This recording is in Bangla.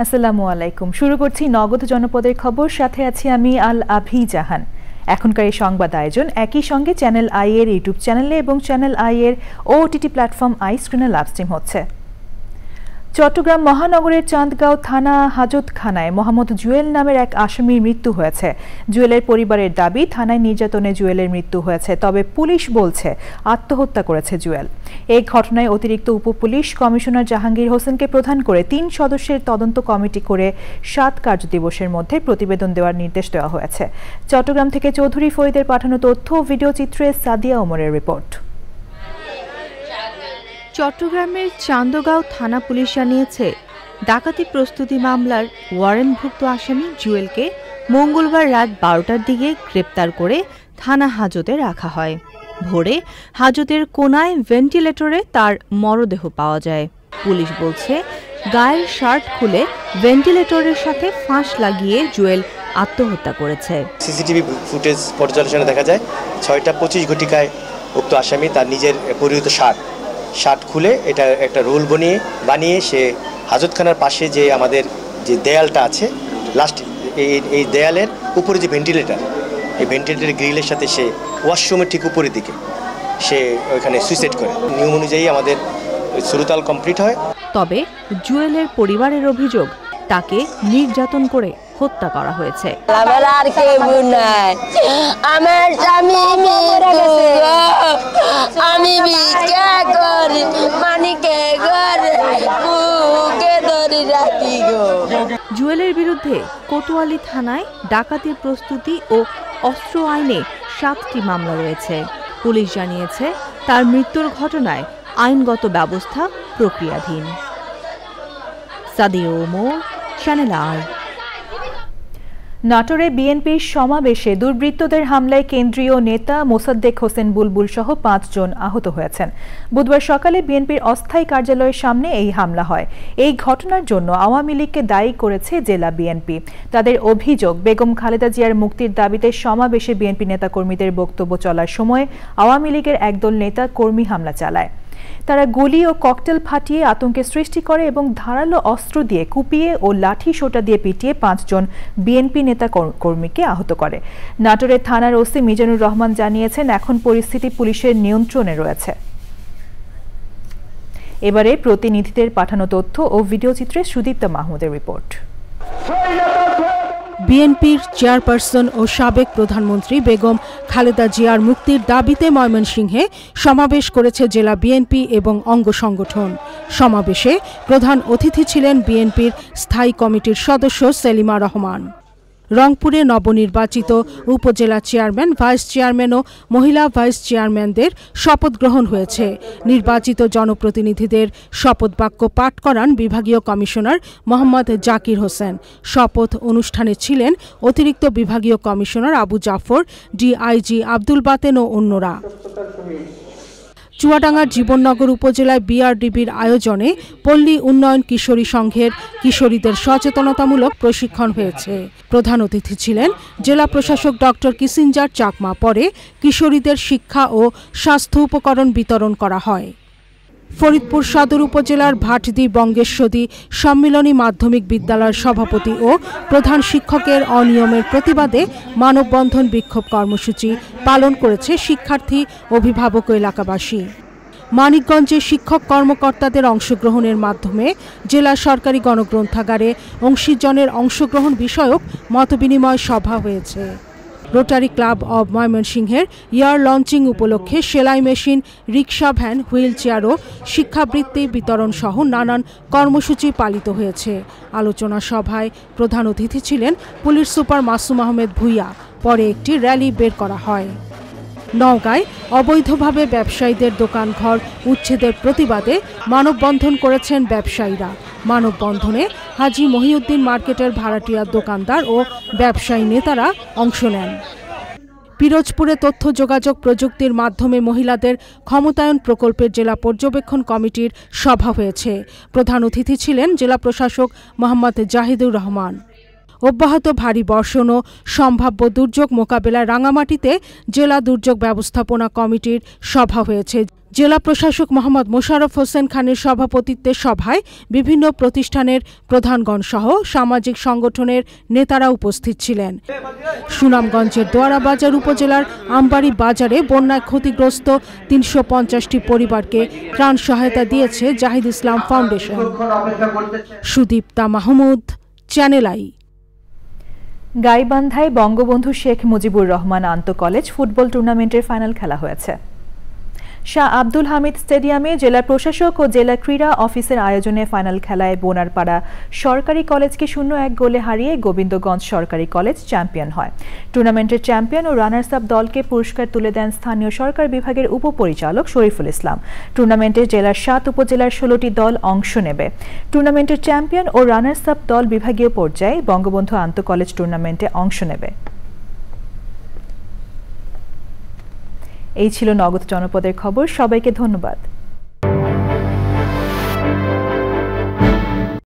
আসসালামু আলাইকুম। শুরু করছি নগদ জনপদের খবর, সাথে আছি আমি আল আভি জাহান। এখনকার এই সংবাদ আয়োজন একই সঙ্গে চ্যানেল আই এর ইউটিউব চ্যানেলে এবং চ্যানেল আই এর ওটিটি প্ল্যাটফর্ম আই স্ক্রিনে লাইভ স্ট্রিম হচ্ছে। চট্টগ্রাম মহানগরের চাঁদগাঁও থানা হাজতখানায় মোহাম্মদ জুয়েল নামের এক আসামির মৃত্যু হয়েছে। জুয়েলের পরিবারের দাবি, থানায় নির্যাতনে জুয়েলের মৃত্যু হয়েছে, তবে পুলিশ বলছে আত্মহত্যা করেছে জুয়েল। এই ঘটনায় অতিরিক্ত উপপুলিশ কমিশনার জাহাঙ্গীর হোসেনকে প্রধান করে ৩ সদস্যের তদন্ত কমিটি করে ৭ কার্যদিবসের মধ্যে প্রতিবেদন দেওয়ার নির্দেশ দেওয়া হয়েছে। চট্টগ্রাম থেকে চৌধুরী ফরিদের পাঠানো তথ্য ও ভিডিও চিত্রে সাদিয়া ওমরের রিপোর্ট। চট্টগ্রামের চান্দগাঁও থানা পুলিশ জানিয়েছে, ডাকাতি প্রস্তুতি মামলার ওয়ারেন্টভুক্ত আসামি জুয়েলকে মঙ্গলবার রাত ১২টার দিকে গ্রেপ্তার করে থানা হাজতে রাখা হয়। ভোরে হাজতের কোনায় ভেন্টিলেটরে তার মরদেহ পাওয়া যায়। পুলিশ বলছে, গায়ের শার্ট খুলে ভেন্টিলেটরের সাথে ফাঁস লাগিয়ে জুয়েল আত্মহত্যা করেছে। সিসিটিভি ফুটেজ পর্যালোচনা দেখা যায় ৬টা ২৫ ঘটিকায় উক্ত আসামি তার নিজের পরিহিত শার্ট খুলে এটা একটা রোল বানিয়ে সে হাজতখানার পাশে যে আমাদের যে দেয়ালটা আছে লাস্ট এই দেয়ালের উপরে যে ভেন্টিলেটর, এই ভেন্টিলেটরের গ্রিলের সাথে সে ওয়াশরুমের ঠিক উপরের দিকে সে ওইখানে সুইসাইড করে। নিয়ম অনুযায়ী আমাদের সুরতাল কমপ্লিট হয়। তবে জুয়েলের পরিবারের অভিযোগ, তাকে নির্যাতন করে হত্যা করা হয়েছে। আমার স্বামী আমি ভিক্ষা করি, মানিকে ঘরে বুকে ধরে রাখি গো। জুয়েলের বিরুদ্ধে কোতোয়ালি থানায় ডাকাতির প্রস্তুতি ও অস্ত্র আইনে ৭টি মামলা রয়েছে। পুলিশ জানিয়েছে, তার মৃত্যুর ঘটনায় আইনগত ব্যবস্থা প্রক্রিয়াধীন। Sadia Omar, Channel I. নাটোরে বিএনপির সমাবেশে দুর্বৃত্তদের হামলায় কেন্দ্রীয় নেতা মোসাদ্দেক হোসেন বুলবুল সহ ৫ জন আহত হয়েছেন। বুধবার সকালে বিএনপির অস্থায়ী কার্যালয়ের সামনে এই হামলা হয়। এই ঘটনার জন্য আওয়ামী লীগকে দায়ী করেছে জেলা বিএনপি। তাদের অভিযোগ, বেগম খালেদা জিয়ার মুক্তির দাবিতে সমাবেশে বিএনপি নেতাকর্মীদের বক্তব্য চলার সময় আওয়ামী লীগের একদল নেতা কর্মী হামলা চালায়। তারা গুলি ও ককটেল ফাটিয়ে আতঙ্কের সৃষ্টি করে এবং ধারালো অস্ত্র দিয়ে কুপিয়ে ও লাঠি সোটা দিয়ে পিটিয়ে ৫ জন বিএনপি নেতা কর্মীকে আহত করে। নাটোরের থানার ওসি মিজানুর রহমান জানিয়েছেন, এখন পরিস্থিতি পুলিশের নিয়ন্ত্রণে রয়েছে। এবারে প্রতিনিধিদের পাঠানো তথ্য ও ভিডিও চিত্রে সুদীপ্তা মাহমুদের রিপোর্ট। বিএনপির চেয়ারপারসন ও সাবেক প্রধানমন্ত্রী বেগম খালেদা জিয়ার মুক্তির দাবিতে ময়মনসিংহে সমাবেশ করেছে জেলা বিএনপি এবং অঙ্গ সংগঠন। সমাবেশে প্রধান অতিথি ছিলেন বিএনপির স্থায়ী কমিটির সদস্য সেলিমা রহমান। রংপুরে নবনির্বাচিত উপজেলা চেয়ারম্যান, ভাইস চেয়ারম্যান ও মহিলা ভাইস চেয়ারম্যানদের শপথ গ্রহণ হয়েছে। নির্বাচিত জনপ্রতিনিধিদের শপথ বাক্য পাঠ করান বিভাগীয় কমিশনার মোহাম্মদ জাকির হোসেন। শপথ অনুষ্ঠানে ছিলেন অতিরিক্ত বিভাগীয় কমিশনার আবু জাফর, ডিআইজি আব্দুল বাতেন ও অন্যরা। চুয়াডাঙ্গার জীবননগর উপজেলায় বিআরডিবির আয়োজনে পল্লী উন্নয়ন কিশোরী সংঘের কিশোরীদের সচেতনতামূলক প্রশিক্ষণ হয়েছে। প্রধান অতিথি ছিলেন জেলা প্রশাসক ডক্টর কিসিঞ্জার চাকমা। পরে কিশোরীদের শিক্ষা ও স্বাস্থ্য উপকরণ বিতরণ করা হয়। ফরিদপুর সদর উপজেলার ভাটদি বঙ্গেশ্বরী সম্মিলনী মাধ্যমিক বিদ্যালয়ের সভাপতি ও প্রধান শিক্ষকের অনিয়মের প্রতিবাদে মানববন্ধন বিক্ষোভ কর্মসূচি পালন করেছে শিক্ষার্থী, অভিভাবক ও এলাকাবাসী। মানিকগঞ্জে শিক্ষক কর্মকর্তাদের অংশগ্রহণের মাধ্যমে জেলা সরকারি গণগ্রন্থাগারে অংশীজনের অংশগ্রহণ বিষয়ক মতবিনিময় সভা হয়েছে। রোটারি ক্লাব অব ময়মনসিংহের ইয়ার লঞ্চিং উপলক্ষে সেলাই machine, rickshaw van, wheel chair ও শিক্ষাবৃত্তি বিতরণ সহ নানান কর্মসূচি পালিত হয়েছে। আলোচনা সভায় প্রধান অতিথি ছিলেন পুলিশ সুপার মাসুম আহমেদ ভূঁইয়া। পরে একটি র্যালি বের করা হয়। নওগাঁয় অবৈধভাবে ব্যবসায়ীদের দোকানঘর উচ্ছেদের প্রতিবাদে মানববন্ধন করেছেন ব্যবসায়ীরা। মানববন্ধনে হাজী মহিউদ্দিন মার্কেটের ভাড়াটিয়া দোকানদার ও ব্যবসায়ী নেতারা অংশ নেন। পিরোজপুরে তথ্য যোগাযোগ প্রযুক্তির মাধ্যমে মহিলাদের ক্ষমতায়ন প্রকল্পের জেলা পর্যবেক্ষণ কমিটির সভা হয়েছে। প্রধান অতিথি ছিলেন জেলা প্রশাসক মোহাম্মদ জাহিদুর রহমান। অব্যাহত ভারী বর্ষণ ও সম্ভাব্য দুর্যোগ মোকাবেলায় রাঙামাটিতে জেলা দুর্যোগ ব্যবস্থাপনা কমিটির সভা হয়েছে। জেলা প্রশাসক মোহাম্মদ মোশাররফ হোসেন খানের সভাপতিত্বে সভায় বিভিন্ন প্রতিষ্ঠানের প্রধানগণ সহ সামাজিক সংগঠনের নেতারা উপস্থিত ছিলেন। সুনামগঞ্জের দোয়ারাবাজার উপজেলার আমবাড়ি বাজারে বন্যায় ক্ষতিগ্রস্ত ৩৫০টি পরিবারকে ত্রাণ সহায়তা দিয়েছে Zahid Islam Foundation. Sudipta Mahmud, Channel I. গাইবান্ধায় বঙ্গবন্ধু শেখ মুজিবুর রহমান আন্তঃকলেজ ফুটবল টুর্নামেন্টের ফাইনাল খেলা হয়েছে। শাহ আব্দুল হামিদ স্টেডিয়ামে জেলা প্রশাসক ও জেলা ক্রীড়া অফিসের আয়োজনে ফাইনাল খেলায় বোনারপাড়া সরকারি কলেজকে 0-1 গোলে হারিয়ে গোবিন্দগঞ্জ সরকারি কলেজ চ্যাম্পিয়ন হয়। টুর্নামেন্টের চ্যাম্পিয়ন ও রানার্স আপ দলকে পুরস্কার তুলে দেন স্থানীয় সরকার বিভাগের উপপরিচালক শরীফুল ইসলাম। টুর্নামেন্টে জেলার 7 উপজেলার 16টি দল অংশ নেবে। টুর্নামেন্টের চ্যাম্পিয়ন ও রানার্স আপ দল বিভাগীয় পর্যায়ে বঙ্গবন্ধু আন্তঃকলেজ টুর্নামেন্টে অংশ নেবে। এই ছিল নগদ জনপদের খবর। সবাইকে ধন্যবাদ।